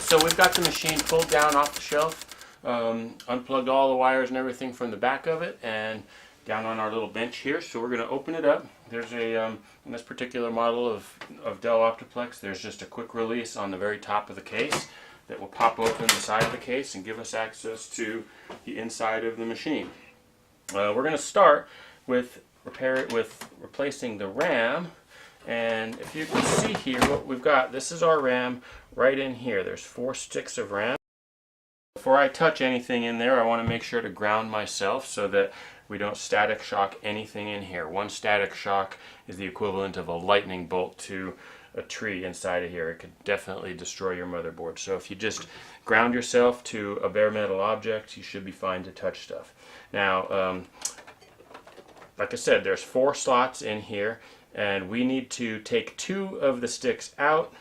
So we've got the machine pulled down off the shelf, unplugged all the wires and everything from the back of it, and down on our little bench here. So we're going to open it up. There's a, in this particular model of Dell Optiplex, there's just a quick release on the very top of the case that will pop open the side of the case and give us access to the inside of the machine. We're going to start with replacing the RAM. And if you can see here what we've got, this is our RAM right in here. There's 4 sticks of RAM. Before I touch anything in there, I want to make sure to ground myself so that we don't static shock anything in here. One static shock is the equivalent of a lightning bolt to a tree inside of here. It could definitely destroy your motherboard. So if you just ground yourself to a bare metal object, you should be fine to touch stuff. Now, like I said, there's 4 slots in here, and we need to take 2 of the sticks out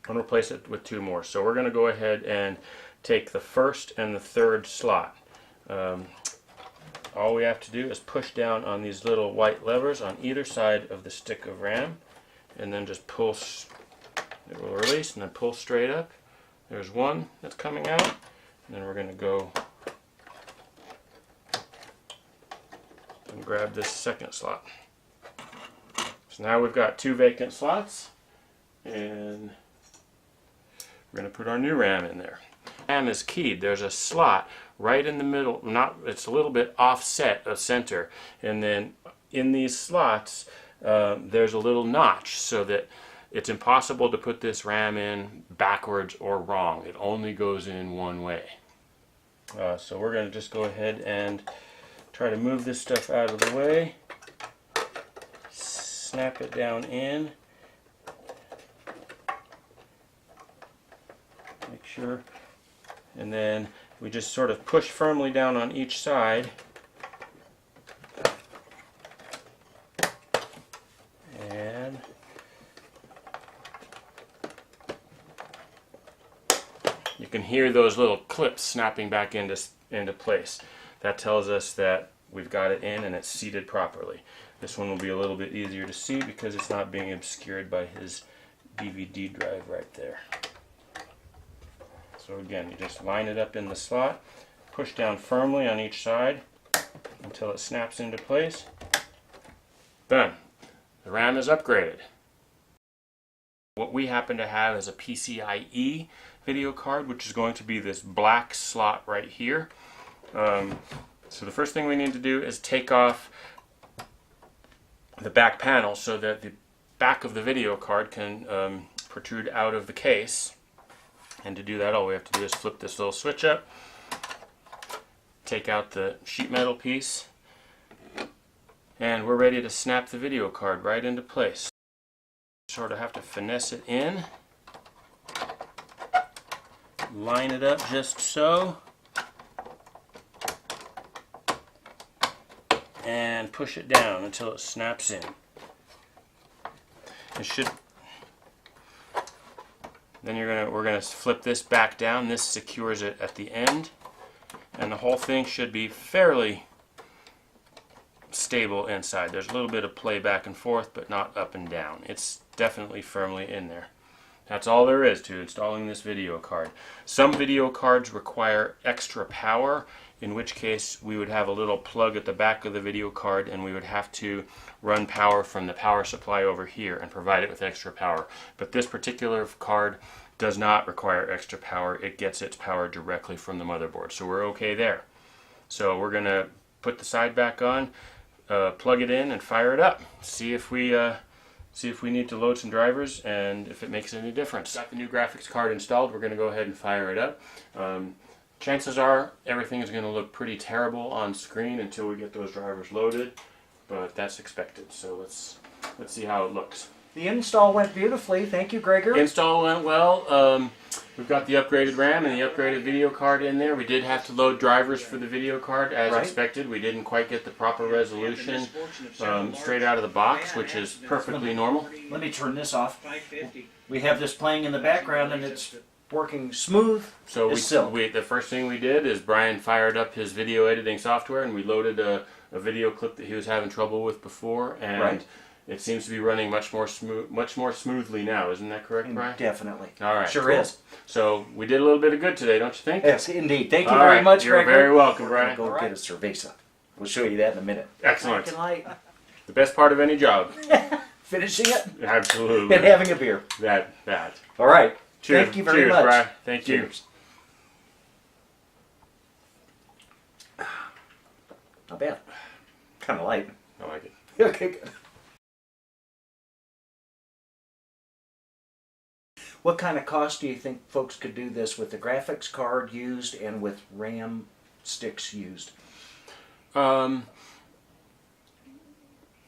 and replace it with 2 more. So we're going to go ahead and take the first and the third slot. All we have to do is push down on these little white levers on either side of the stick of RAM, and then just pull. It will release and then pull straight up. There's one that's coming out, and then we're going to go and grab this second slot. So now we've got 2 vacant slots, and we're going to put our new RAM in there. RAM is keyed. There's a slot right in the middle, it's a little bit offset of center, and then in these slots there's a little notch so that it's impossible to put this RAM in backwards or wrong. It only goes in one way. So we're going to just go ahead and try to move this stuff out of the way, snap it down in, make sure, and then we just sort of push firmly down on each side, and you can hear those little clips snapping back into place. That tells us that we've got it in and it's seated properly. This one will be a little bit easier to see because it's not being obscured by his DVD drive right there. So again, you just line it up in the slot, push down firmly on each side until it snaps into place. Done. The RAM is upgraded. What we happen to have is a PCIe video card, which is going to be this black slot right here. So the first thing we need to do is take off the back panel so that the back of the video card can protrude out of the case. And to do that, all we have to do is flip this little switch up, take out the sheet metal piece, and we're ready to snap the video card right into place. Sort of have to finesse it in, line it up just so, and push it down until it snaps in. It should. Then we're gonna flip this back down. This secures it at the end, and the whole thing should be fairly stable inside. There's a little bit of play back and forth, but not up and down. It's definitely firmly in there. That's all there is to installing this video card. Some video cards require extra power, in which case we would have a little plug at the back of the video card and we would have to run power from the power supply over here and provide it with extra power. But this particular card does not require extra power. It gets its power directly from the motherboard. So we're okay there. So we're going to put the side back on, plug it in and fire it up. See if we need to load some drivers and if it makes any difference. Got the new graphics card installed. We're going to go ahead and fire it up. Chances are everything is going to look pretty terrible on screen until we get those drivers loaded, but that's expected. So let's see how it looks. The install went beautifully. Thank you, Gregor. Install went well. We've got the upgraded RAM and the upgraded video card in there. We did have to load drivers for the video card as expected. We didn't quite get the proper resolution straight out of the box, which is perfectly normal. Let me turn this off. We have this playing in the background and it's working smooth. So the first thing we did is Brian fired up his video editing software and we loaded a video clip that he was having trouble with before, and it seems to be running much more smoothly now. Isn't that correct, Brian? Definitely. All right. Sure cool. is. So we did a little bit of good today, don't you think? Yes, indeed. Thank you All very right, much, you're Gregory. very welcome, We're gonna Brian. go All get right. a cerveza. We'll show you that in a minute. Excellent. Black and light. The best part of any job. Finishing it Absolutely. and having a beer. That. All right. Cheers. Thank you very Cheers, much. Brian. Thank you. Cheers. Not bad. Kind of light. I like it. Okay, good. What kind of cost do you think folks could do this with the graphics card used and with RAM sticks used?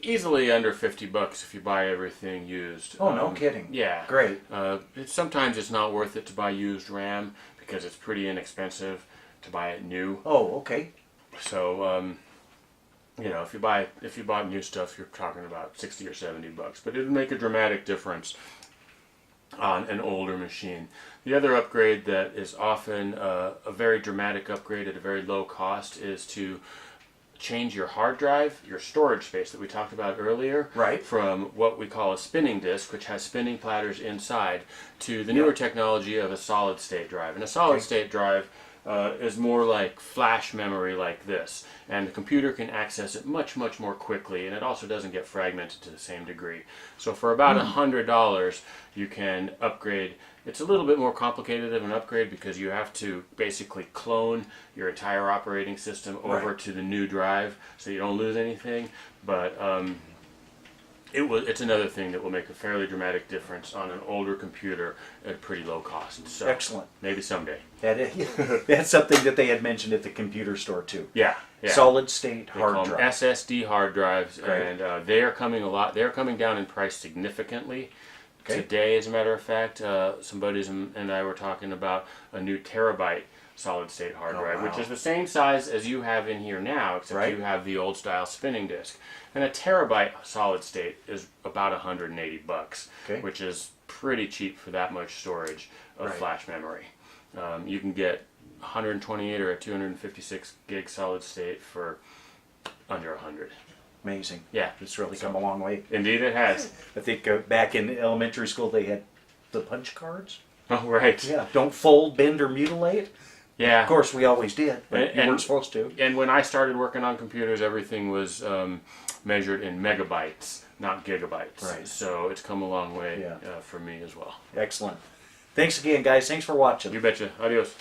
Easily under $50 if you buy everything used. Oh, no kidding. Yeah. Great. Sometimes it's not worth it to buy used RAM because it's pretty inexpensive to buy it new. Oh, okay. So, if you bought new stuff, you're talking about $60 or $70, but it would make a dramatic difference on an older machine. The other upgrade that is often a very dramatic upgrade at a very low cost is to change your hard drive, your storage space that we talked about earlier, Right. from what we call a spinning disk, which has spinning platters inside, to the newer technology of a solid state drive. And a solid state drive is more like flash memory like this, and the computer can access it much more quickly, and it also doesn't get fragmented to the same degree. So for about $100 you can upgrade. It's a little bit more complicated of an upgrade because you have to basically clone your entire operating system over to the new drive so you don't lose anything, but it's another thing that will make a fairly dramatic difference on an older computer at a pretty low cost. So Excellent. maybe someday. That is, that's something that they had mentioned at the computer store too. Yeah. Solid state They hard call them drive. SSD hard drives, Great. and they are coming They are coming down in price significantly. Okay. Today, as a matter of fact, some buddies and I were talking about a new terabyte solid state hard drive, which is the same size as you have in here now, except you have the old style spinning disk. And a terabyte solid state is about $180, which is pretty cheap for that much storage of flash memory. You can get 128 or a 256 gig solid state for under 100. Amazing. Yeah, It's really come a long way. indeed it has. I think back in elementary school they had the punch cards. Oh, right. Yeah. Don't fold, bend, or mutilate. Yeah. Of course, we always did, but And- you weren't supposed to. And when I started working on computers, everything was measured in megabytes, not gigabytes. Right. So it's come a long way Yeah. for me as well. Excellent. Thanks again, guys. Thanks for watching. You betcha. Adios.